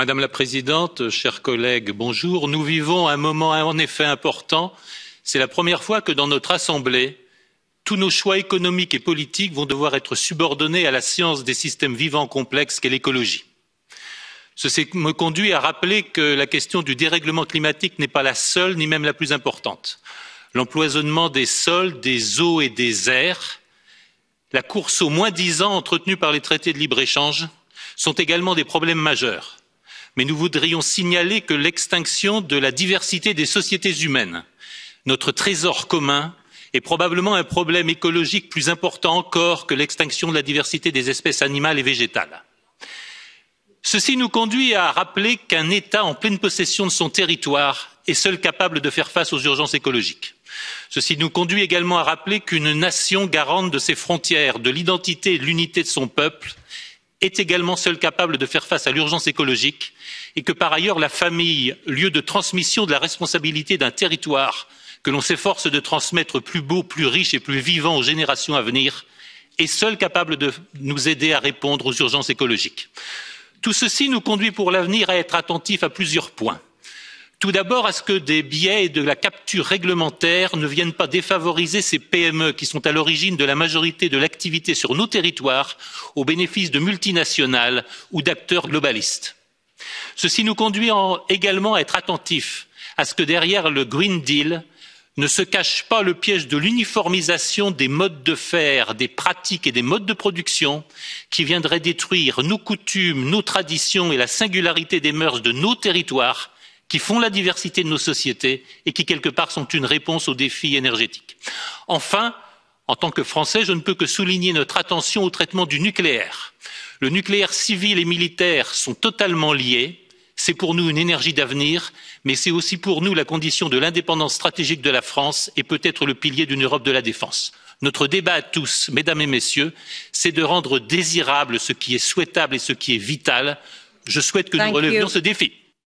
Madame la Présidente, chers collègues, bonjour. Nous vivons un moment en effet important. C'est la première fois que dans notre Assemblée, tous nos choix économiques et politiques vont devoir être subordonnés à la science des systèmes vivants complexes qu'est l'écologie. Ceci me conduit à rappeler que la question du dérèglement climatique n'est pas la seule, ni même la plus importante. L'empoisonnement des sols, des eaux et des airs, la course au moins-disant entretenue par les traités de libre-échange sont également des problèmes majeurs. Mais nous voudrions signaler que l'extinction de la diversité des sociétés humaines, notre trésor commun, est probablement un problème écologique plus important encore que l'extinction de la diversité des espèces animales et végétales. Ceci nous conduit à rappeler qu'un État en pleine possession de son territoire est seul capable de faire face aux urgences écologiques. Ceci nous conduit également à rappeler qu'une nation garante de ses frontières, de l'identité et de l'unité de son peuple est également seule capable de faire face à l'urgence écologique et que par ailleurs la famille, lieu de transmission de la responsabilité d'un territoire que l'on s'efforce de transmettre plus beau, plus riche et plus vivant aux générations à venir, est seule capable de nous aider à répondre aux urgences écologiques. Tout ceci nous conduit pour l'avenir à être attentifs à plusieurs points. Tout d'abord, à ce que des biais et de la capture réglementaire ne viennent pas défavoriser ces PME qui sont à l'origine de la majorité de l'activité sur nos territoires au bénéfice de multinationales ou d'acteurs globalistes. Ceci nous conduit également à être attentifs à ce que derrière le Green Deal ne se cache pas le piège de l'uniformisation des modes de faire, des pratiques et des modes de production qui viendraient détruire nos coutumes, nos traditions et la singularité des mœurs de nos territoires qui font la diversité de nos sociétés et qui, quelque part, sont une réponse aux défis énergétiques. Enfin, en tant que Français, je ne peux que souligner notre attention au traitement du nucléaire. Le nucléaire civil et militaire sont totalement liés. C'est pour nous une énergie d'avenir, mais c'est aussi pour nous la condition de l'indépendance stratégique de la France et peut-être le pilier d'une Europe de la défense. Notre débat à tous, mesdames et messieurs, c'est de rendre désirable ce qui est souhaitable et ce qui est vital. Je souhaite que nous relevions ce défi.